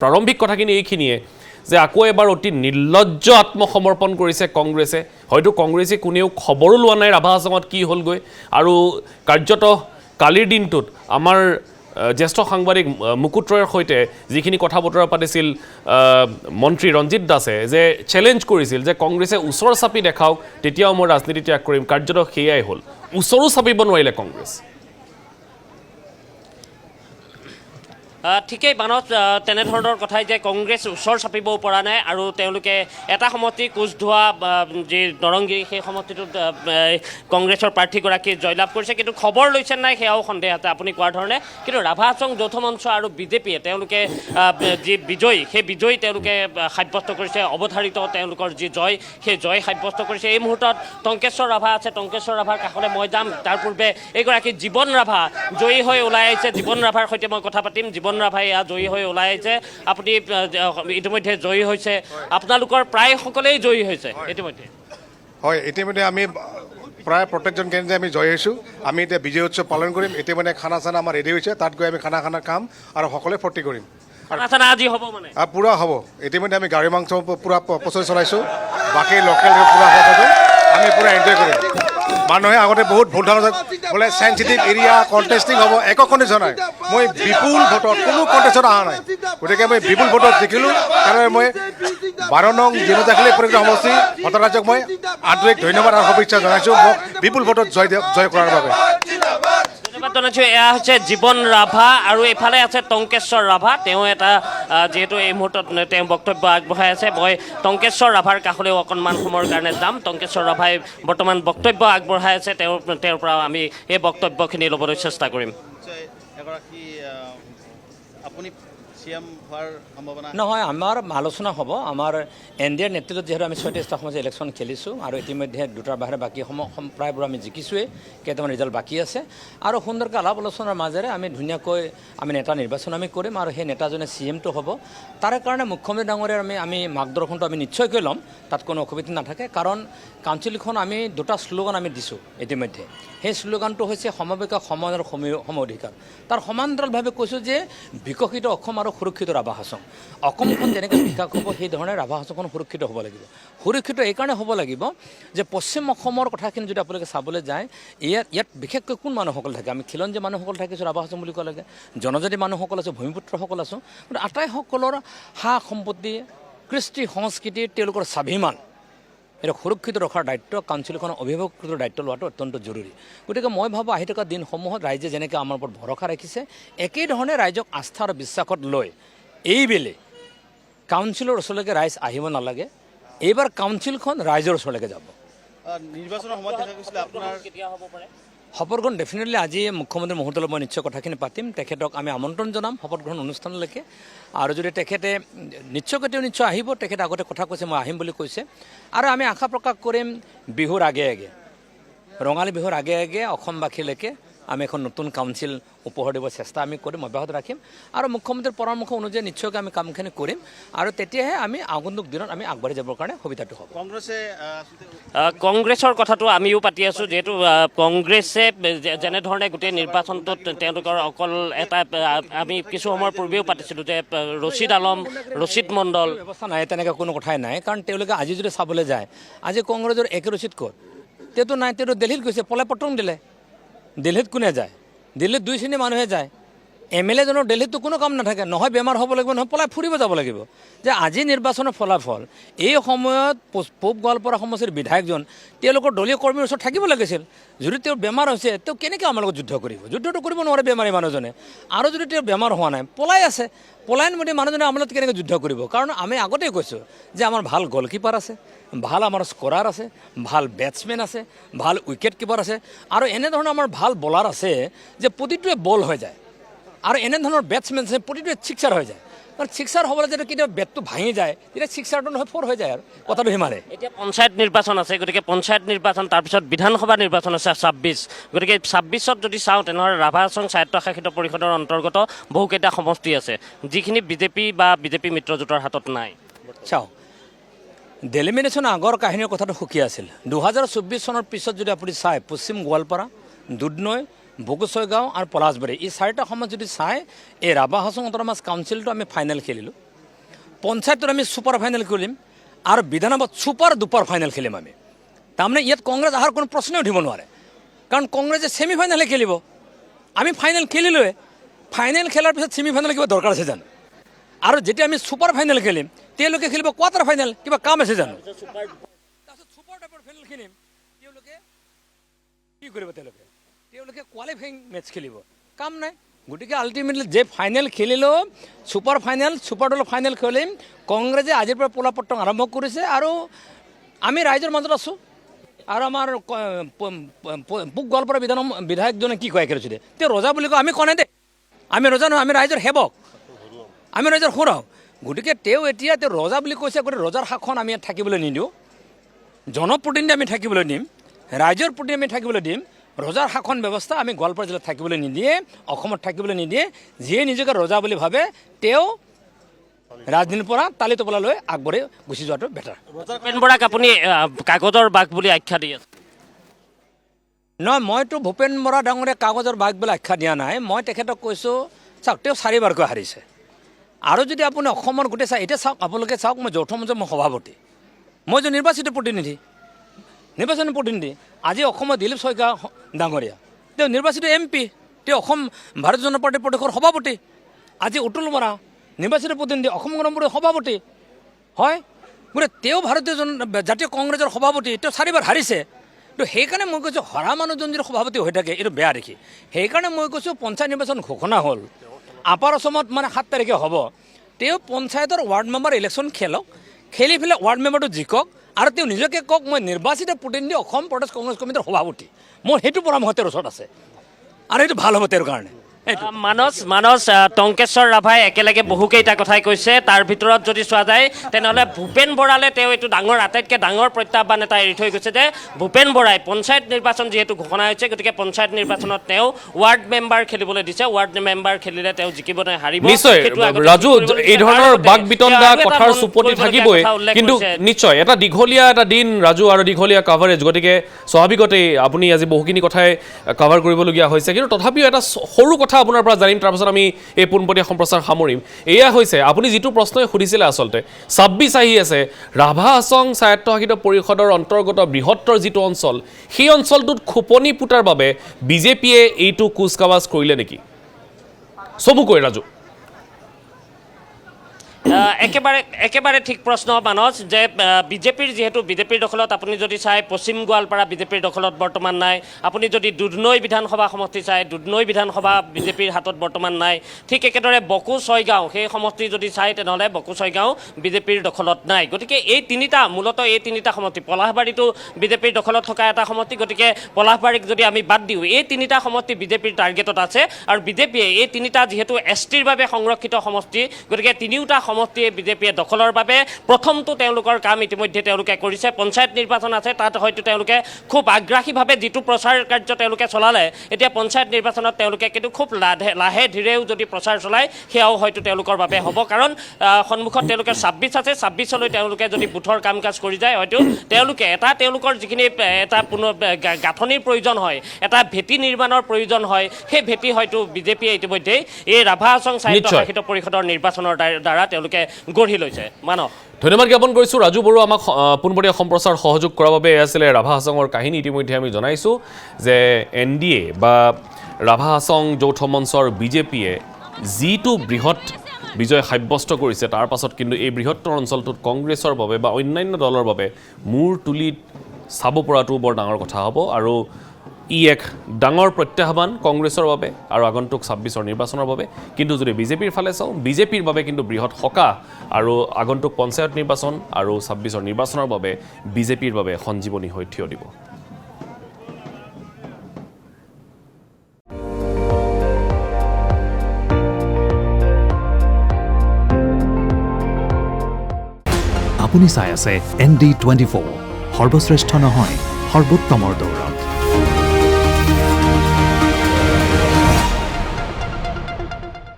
প্ৰাৰম্ভিক কথাখিনি এইখিনিয়ে যে আকৌ এবাৰ অতি নিৰ্লজ্জ আত্মসমৰ্পণ কৰিছে কংগ্ৰেছে হয়তো কংগ্ৰেছে কোনেও খবৰো লোৱা নাই ৰাভা হাছঙত কি হ'লগৈ আৰু কাৰ্যত কালিৰ দিনটোত আমাৰ জ্যেষ্ঠ সাংবাদিক মুকুট ৰয়ৰ সৈতে যিখিনি কথা বতৰা পাতিছিল মন্ত্ৰী ৰঞ্জিত দাসে যে চেলেঞ্জ কৰিছিল যে কংগ্ৰেছে ওচৰ চাপি দেখাওক তেতিয়াও মই ৰাজনীতি ত্যাগ কৰিম কাৰ্যত সেয়াই হ'ল ওচৰো চাপিব নোৱাৰিলে কংগ্ৰেছ ঠিকেই মানৱ তেনেধৰণৰ কথাই যে কংগ্ৰেছ ওচৰ চাপিব পৰা নাই আৰু তেওঁলোকে এটা সমষ্টি কোচ ধোৱা যি দৰংগিৰি সেই সমষ্টিটোত কংগ্ৰেছৰ প্ৰাৰ্থীগৰাকী জয়লাভ কৰিছে কিন্তু খবৰ লৈছে নাই সেয়াও সন্দেহ আছে আপুনি কোৱাৰ ধৰণে কিন্তু ৰাভা হাছং যৌথ মঞ্চ আৰু বিজেপিয়ে তেওঁলোকে যি বিজয়ী সেই বিজয়ী তেওঁলোকে সাব্যস্ত কৰিছে অৱধাৰিত তেওঁলোকৰ যি জয় সেই জয় সাব্যস্ত কৰিছে এই মুহূৰ্তত টংকেশ্বৰ ৰাভা আছে টংকেশ্বৰ ৰাভাৰ কাষলৈ মই যাম তাৰ পূৰ্বে এইগৰাকী জীৱন ৰাভা জয়ী হৈ ওলাই আহিছে জীৱন ৰাভাৰ সৈতে মই কথা পাতিম জীৱন ৰাভাই এয়া জয়ী হৈ ওলাই আহিছে আপুনি ইতিমধ্যে জয়ী হৈছে আপোনালোকৰ প্ৰায় সকলেই জয়ী হৈছে ইতিমধ্যে হয় ইতিমধ্যে আমি প্ৰায় প্ৰত্যেকজন কেন্দ্ৰে আমি জয়ী হৈছোঁ আমি এতিয়া বিজয় উৎসৱ পালন কৰিম ইতিমধ্যে খানা চানা আমাৰ ৰেডি হৈছে তাত গৈ আমি খানা খাম আৰু সকলোৱে ফূৰ্তি কৰিম খানা আজি হ'ব মানে পূৰা হ'ব ইতিমধ্যে আমি গাড়ী মাংস পূৰা প্ৰচুৰ চলাইছোঁ বাকী লোকেল পূৰা হ'ব আমি পূৰা এনজয় কৰিম মানুহে আগতে বহুত ভোট ধাৰণা বোলে চেঞ্চিটিভ এৰিয়া কণ্টেষ্টিং হ'ব একো কণ্ডিশ্যন নাই মই বিপুল ভোটত কোনো কণ্টেষ্টত অহা নাই গতিকে মই বিপুল ভোটত জিকিলোঁ কাৰণে মই 12 নং জনজাতিৰ পৰিক্ৰমা সমষ্টি ভট্টাচাৰ্যক মই আন্তৰিক ধন্যবাদ আৰু শুভেচ্ছা জনাইছোঁ মোক বিপুল ভোটত জয় কৰাৰ বাবে ধন্যবাদ জনাইছোঁ এয়া হৈছে জীৱন ৰাভা আৰু এইফালে আছে টংকেশ্বৰ ৰাভা তেওঁ এটা যিহেতু এই মুহূৰ্তত তেওঁ বক্তব্য আগবঢ়াই আছে মই টংকেশ্বৰ ৰাভাৰ কাষলৈও অকণমান সময়ৰ কাৰণে যাম টংকেশ্বৰ ৰাভাই বৰ্তমান বক্তব্য আগবঢ়াই আছে তেওঁৰ পৰা আমি এই বক্তব্যখিনি ল'বলৈ চেষ্টা কৰিম এগৰাকী আপুনি চিএম হোৱাৰ সম্ভাৱনা নহয় আমাৰ আলোচনা হ'ব আমাৰ এনডিএৰ নেতৃত্বত যিহেতু আমি 36টা সমষ্টি ইলেকশ্যন খেলিছোঁ আৰু ইতিমধ্যে দুটাৰ বাহিৰে বাকী প্ৰায়বোৰ আমি জিকিছোঁৱেই কেইটামান ৰিজাল্ট বাকী আছে আৰু সুন্দৰকৈ আলাপ আলোচনাৰ মাজেৰে আমি ধুনীয়াকৈ আমি নেতা নিৰ্বাচন আমি কৰিম আৰু সেই নেতাজনে চিএমটো হ'ব তাৰে কাৰণে মুখ্যমন্ত্ৰী ডাঙৰীয়াৰ আমি মাৰ্গদৰ্শনটো আমি নিশ্চয়কৈ ল'ম তাত কোনো অসুবিধা নাথাকে কাৰণ কাউন্সিলখন আমি দুটা শ্লোগান আমি দিছোঁ ইতিমধ্যে সেই শ্লোগানটো হৈছে সমবেকা সমান আৰু সম অধিকাৰ তাৰ সমান্তৰালভাৱে কৈছোঁ যে বিকশিত অসম আৰু সুৰক্ষিত ৰাভা হাছং অসমখন যেনেকৈ বিকাশ হ'ব সেই ধৰণে ৰাভা হাছংখন সুৰক্ষিত হ'ব লাগিব সুৰক্ষিত এইকাৰণে হ'ব লাগিব যে পশ্চিম অসমৰ কথাখিনি যদি আপোনালোকে চাবলৈ যায় ইয়াত বিশেষকৈ কোন মানুহসকল থাকে আমি খিলঞ্জীয়া মানুহসকল থাকিছোঁ ৰাভা হাছং বুলি ক'ব লাগে জনজাতি মানুহসকল আছোঁ ভূমিপুত্ৰসকল আছোঁ কিন্তু আটাইসকলৰ সা সম্পত্তি কৃষ্টি সংস্কৃতি তেওঁলোকৰ স্বাভিমান এটা সুৰক্ষিত ৰখাৰ দায়িত্ব কাউন্সিলখনৰ অভিভাৱকৰ দায়িত্ব লোৱাটো অত্যন্ত জৰুৰী গতিকে মই ভাবোঁ আহি থকা দিনসমূহত ৰাইজে যেনেকৈ আমাৰ ওপৰত ভৰসা ৰাখিছে একেধৰণে ৰাইজক আস্থা আৰু বিশ্বাসত লৈ এইবেলে কাউন্সিলৰ ওচৰলৈকে ৰাইজ আহিব নালাগে এইবাৰ কাউন্সিলখন ৰাইজৰ ওচৰলৈকে যাব নিৰ্বাচনৰ সময়ত দেখা গৈছিলে আপোনাৰ কেতিয়া হ'ব পাৰে শপত গ্ৰহণ ডেফিনেটলি আজি মুখ্যমন্ত্ৰী মুহূৰ্তলৈ মই নিশ্চয় কথাখিনি পাতিম তেখেতক আমি আমন্ত্ৰণ জনাম শপত গ্ৰহণ অনুষ্ঠানলৈকে আৰু যদি তেখেতে নিশ্চয়কৈ তেওঁ নিশ্চয় আহিব তেখেতে আগতে কথা কৈছে মই আহিম বুলি কৈছে আৰু আমি আশা প্ৰকাশ কৰিম বিহুৰ আগে আগে ৰঙালী বিহুৰ আগে আগে অসমবাসীলৈকে আমি এখন নতুন কাউন্সিল উপহাৰ দিব চেষ্টা আমি কৰিম অব্যাহত ৰাখিম আৰু মুখ্যমন্ত্ৰীৰ পৰামৰ্শ অনুযায়ী নিশ্চয়কৈ আমি কামখিনি কৰিম আৰু তেতিয়াহে আমি আগন্তুক দিনত আমি আগবাঢ়ি যাবৰ কাৰণে সুবিধাটো হ'ব কংগ্ৰেছৰ কথাটো আমিও পাতি আছোঁ যিহেতু কংগ্ৰেছে যেনেধৰণে গোটেই নিৰ্বাচনটোত তেওঁলোকৰ অকল এটা আমি কিছু সময়ৰ পূৰ্বেও পাতিছিলোঁ যে ৰচিদ আলম ৰচিদ মণ্ডল ব্যৱস্থা নাই তেনেকৈ কোনো কথাই নাই কাৰণ তেওঁলোকে আজি যদি চাবলৈ যায় আজি কংগ্ৰেছৰ একে ৰচিদ ক'ত তেওঁতো নাই তেওঁতো দিল্লীত গৈছে পলাই পটং দিলে দিল্লীত কোনে যায় দিল্লীত 2 শ্ৰেণীৰ মানুহে যায় এম.এল.এ জনৰ দিল্লীততো কোনো কাম নাথাকে নহয় বেমাৰ হ'ব লাগিব নহয় পলাই ফুৰিব যাব লাগিব যে আজি নিৰ্বাচনৰ ফলাফল এই সময়ত পূব গোৱালপাৰা সমষ্টিৰ বিধায়কজন তেওঁলোকৰ দলীয় কৰ্মীৰ ওচৰত থাকিব লাগিছিল যদি তেওঁৰ বেমাৰ হৈছে তেওঁ কেনেকৈ আমাৰ লগত যুদ্ধ কৰিব যুদ্ধটো কৰিব নোৱাৰে বেমাৰী মানুহজনে আৰু যদি তেওঁৰ বেমাৰ হোৱা নাই পলাই আছে পলায়নমতি মানুহজনে আমাৰ লগত কেনেকৈ যুদ্ধ কৰিব কাৰণ আমি আগতেই কৈছোঁ যে আমাৰ ভাল গলকিপাৰ আছে ভাল আমাৰ স্কৰাৰ আছে ভাল বেটছমেন আছে ভাল উইকেট কিপাৰ আছে আৰু এনেধৰণৰ আমাৰ ভাল বলাৰ আছে যে প্ৰতিটোৱে বল হৈ যায় আৰু এনেধৰণৰ বেটছমেন আছে প্ৰতিটোৱে ছিক্সাৰ হৈ যায় কাৰণ ছিক্সাৰ হ'বলৈ যদি কেতিয়াবা বেটটো ভাঙি যায় তেতিয়া ছিক্সাৰটো নহয় 4 হৈ যায় আৰু কথাটো সিমানে এতিয়া পঞ্চায়ত নিৰ্বাচন আছে গতিকে পঞ্চায়ত নিৰ্বাচন তাৰপিছত বিধানসভা নিৰ্বাচন আছে 26 গতিকে 26ত যদি চাওঁ তেনেহ'লে ৰাভা হাছং স্বায়ত্তশাসিত পৰিষদৰ অন্তৰ্গত বহুকেইটা সমষ্টি আছে যিখিনি বিজেপি বা বিজেপি মিত্ৰজোঁটৰ হাতত নাই চাওঁ ডেলিমিনেশ্যন আগৰ কাহিনীৰ কথাটো সুকীয়া আছিল 2024 চনৰ পিছত যদি আপুনি চায় পশ্চিম গোৱালপাৰা দুধনৈ বগুচৈগাঁও আৰু পলাশবাৰী এই 4টা সমষ্টি যদি চায় এই ৰাভা হাছং অট'নমাছ কাউন্সিলটো আমি ফাইনেল খেলিলোঁ পঞ্চায়তত আমি ছুপাৰ ফাইনেল খেলিম আৰু বিধানসভাত ছুপাৰ দুপাৰ ফাইনেল খেলিম আমি তাৰমানে ইয়াত কংগ্ৰেছ অহাৰ কোনো প্ৰশ্নই উঠিব নোৱাৰে কাৰণ কংগ্ৰেছে ছেমি ফাইনেলহে খেলিব আমি ফাইনেল খেলিলোৱে ফাইনেল খেলাৰ পিছত ছেমি ফাইনেল কিবা দৰকাৰ আছে জানো আৰু যেতিয়া আমি ছুপাৰ ফাইনেল খেলিম তেওঁলোকে খেলিব কোৱাৰ্টাৰ ফাইনেল কিবা কাম আছে জানো তাৰপিছত ছুপাৰ টাইপৰ ফাইনেল খেলিম তেওঁলোকে কি কৰিব তেওঁলোকে কোৱালিফাইং মেটচ খেলিব কাম নাই গতিকে আল্টিমেটলি যে ফাইনেল খেলিলেও ছুপাৰ ফাইনেল ছুপাৰ ডলৰ ফাইনেল খেলিম কংগ্ৰেছে আজিৰ পৰা পোলাপট্টং আৰম্ভ কৰিছে আৰু আমি ৰাইজৰ মাজত আছোঁ আৰু আমাৰ পূব গোৱালপাৰা বিধায়কজনে কি কয় একেবাৰে তেওঁ ৰজা বুলি কয় আমি কোৱা নাই দে আমি ৰজা নহয় আমি ৰাইজৰ সেৱক আমি ৰাইজৰ সুৰাও গতিকে তেওঁ এতিয়া তেওঁ ৰজা বুলি কৈছে গতিকে ৰজাৰ শাসন আমি ইয়াত থাকিবলৈ নিদিওঁ জনপ্ৰতিনিধি আমি থাকিবলৈ দিম ৰাইজৰ প্ৰতি আমি থাকিবলৈ দিম ৰজাৰ শাসন ব্যৱস্থা আমি গোৱালপাৰা জিলাত থাকিবলৈ নিদিয়ে অসমত থাকিবলৈ নিদিয়ে যিয়ে নিজকে ৰজা বুলি ভাবে তেওঁ ৰাজধানীৰ পৰা তালি টোপোলালৈ আগবাঢ়ি গুচি যোৱাটো বেটাৰ ভূপেন বৰাক আপুনি কাগজৰ বাঘ বুলি আখ্যা দি আছে নহয় মইতো ভূপেন বৰা ডাঙৰীয়া কাগজৰ বাঘ বুলি আখ্যা দিয়া নাই মই তেখেতক কৈছোঁ চাওক তেওঁ 4বাৰকৈ হাৰিছে আৰু যদি আপুনি অসমৰ গোটেই চাই এতিয়া চাওক আপোনালোকে চাওক মই যৌথ মঞ্চৰ মই সভাপতি মই যে নিৰ্বাচিত প্ৰতিনিধি নিৰ্বাচনী প্ৰতিনিধি আজি অসমৰ দিলীপ শইকীয়া ডাঙৰীয়া তেওঁ নিৰ্বাচিত MP তেওঁ অসম ভাৰতীয় জনতা পাৰ্টীৰ প্ৰদেশৰ সভাপতি আজি অতুল বৰা নিৰ্বাচিত প্ৰতিনিধি অসম গণ পৰিষদৰ সভাপতি হয় গতিকে তেওঁ ভাৰতীয় জাতীয় কংগ্ৰেছৰ সভাপতি তেওঁ 4বাৰ হাৰিছে তো সেইকাৰণে মই কৈছোঁ হৰা মানুহজন যদি সভাপতি হৈ থাকে এইটো বেয়া দেখি সেইকাৰণে মই কৈছোঁ পঞ্চায়ত নিৰ্বাচন ঘোষণা হ'ল আপাৰ অসমত মানে 7 তাৰিখে হ'ব তেওঁ পঞ্চায়তৰ ৱাৰ্ড মেম্বাৰ ইলেকশ্যন খেলক খেলি পেলাই ৱাৰ্ড মেম্বাৰটো জিকক আৰু তেওঁ নিজকে কওক মই নিৰ্বাচিত প্ৰতিনিধি অসম প্ৰদেশ কংগ্ৰেছ কমিটিৰ সভাপতি মোৰ সেইটো পৰামৰ্শ তেওঁৰ ওচৰত আছে আৰু সেইটো ভাল হ'ব তেওঁৰ কাৰণে মানস টংকেশ্বৰ ৰাভাই একেলগে বহুকেইটা কথাই কৈছে তাৰ ভিতৰত যদি চোৱা যায় তেনেহ'লে ভূপেন বৰালে তেওঁ এইটো আটাইতকৈ ডাঙৰ প্ৰত্যাহ্বান এটা এৰি থৈ গৈছে যে ভূপেন বৰাই পঞ্চায়ত নিৰ্বাচন যিহেতু ঘোষণা হৈছে গতিকে পঞ্চায়ত নিৰ্বাচনত তেওঁ ৱাৰ্ড মেম্বাৰ খেলিবলৈ দিছে ৱাৰ্ড মেম্বাৰ খেলিলে তেওঁ জিকিব নে হাৰিব নিশ্চয় ৰাজু এই ধৰণৰ বাক বিতণ্ডা কথাৰ চুপতি থাকিবই কিন্তু নিশ্চয় এটা দীঘলীয়া এটা দিন ৰাজু আৰু দীঘলীয়া কাভাৰেজ গতিকে স্বাভাৱিকতেই আপুনি আজি বহুখিনি কথাই কাভাৰ কৰিবলগীয়া হৈছে কিন্তু তথাপিও এটা সৰু কথা আপোনাৰ পৰা জানিম তাৰপাছত আমি এই পোনপটীয়া সম্প্ৰচাৰ সামৰিম এয়া হৈছে আপুনি যিটো প্ৰশ্নই সুধিছিলে আচলতে 26 আহি আছে ৰাভা হাছং স্বায়ত্তশাসিত পৰিষদৰ অন্তৰ্গত বৃহত্তৰ যিটো অঞ্চল সেই অঞ্চলটোত খোপনি পুটাৰ বাবে বিজেপিয়ে এইটো কুচকাৱাজ কৰিলে নেকি চমুকৈ ৰাজু একেবাৰে ঠিক প্ৰশ্ন মানস যে বিজেপিৰ যিহেতু বিজেপিৰ দখলত আপুনি যদি চাই পশ্চিম গোৱালপাৰা বিজেপিৰ দখলত বৰ্তমান নাই আপুনি যদি দুধনৈ বিধানসভা সমষ্টি চাই দুধনৈ বিধানসভা বিজেপিৰ হাতত বৰ্তমান নাই ঠিক একেদৰে বকো ছয়গাঁও সেই সমষ্টি যদি চাই তেনেহ'লে বকো ছয়গাঁও বিজেপিৰ দখলত নাই গতিকে এই তিনিটা মূলতঃ এই তিনিটা সমষ্টি পলাশবাৰীটো বিজেপিৰ দখলত থকা এটা সমষ্টি গতিকে পলাশবাৰীক যদি আমি বাদ দিওঁ এই তিনিটা সমষ্টি বিজেপিৰ টাৰ্গেটত আছে আৰু বিজেপিয়ে এই তিনিটা যিহেতু STৰ বাবে সংৰক্ষিত সমষ্টি গতিকে তিনিওটা সমষ্টিয়ে বিজেপিয়ে দখলৰ বাবে প্ৰথমটো তেওঁলোকৰ কাম ইতিমধ্যে তেওঁলোকে কৰিছে পঞ্চায়ত নিৰ্বাচন আছে তাত হয়তো তেওঁলোকে খুব আগ্ৰাসীভাৱে যিটো প্ৰচাৰ কাৰ্য তেওঁলোকে চলালে এতিয়া পঞ্চায়ত নিৰ্বাচনত তেওঁলোকে কিন্তু খুব লাহে ধীৰেও যদি প্ৰচাৰ চলায় সেয়াও হয়তো তেওঁলোকৰ বাবে হ'ব কাৰণ সন্মুখত তেওঁলোকে 26 আছে 26লৈ তেওঁলোকে যদি বুথৰ কাম কাজ কৰি যায় হয়তো তেওঁলোকে তেওঁলোকৰ যিখিনি এটা পুনৰ গাঁথনিৰ প্ৰয়োজন হয় এটা ভেটি নিৰ্মাণৰ প্ৰয়োজন হয় সেই ভেটি হয়তো বিজেপিয়ে ইতিমধ্যে এই ৰাভা হাছং স্বায়ত্তশাসিত পৰিষদৰ নিৰ্বাচনৰ দ্বাৰা তেওঁলোকে গঢ়ি লৈছে মানস ধন্যবাদ জ্ঞাপন কৰিছোঁ ৰাজু বড়ো আমাক পোনপটীয়া সম্প্ৰচাৰ সহযোগ কৰাৰ বাবে আছিলে ৰাভা হাছঙৰ কাহিনী ইতিমধ্যে আমি জনাইছোঁ যে NDA বা ৰাভা হাছং যৌথ মঞ্চৰ বিজেপিয়ে যিটো বৃহৎ বিজয় সাব্যস্ত কৰিছে তাৰ পাছত কিন্তু এই বৃহত্তৰ অঞ্চলটোত কংগ্ৰেছৰ বাবে বা অন্যান্য দলৰ বাবে মূৰ তুলি চাব পৰাটো বৰ ডাঙৰ কথা হ'ব আৰু ই এক ডাঙৰ প্ৰত্যাহ্বান কংগ্ৰেছৰ বাবে আৰু আগন্তুক 26ৰ নিৰ্বাচনৰ বাবে কিন্তু যদি বিজেপিৰ ফালে চাওঁ বিজেপিৰ বাবে কিন্তু বৃহৎ সকাহ আৰু আগন্তুক পঞ্চায়ত নিৰ্বাচন আৰু 26ৰ নিৰ্বাচনৰ বাবে বিজেপিৰ বাবে সঞ্জীৱনী হৈ থিয় দিব আপুনি চাই আছে ND24 সৰ্বশ্ৰেষ্ঠ নহয় সৰ্বোত্তমৰ দৌৰ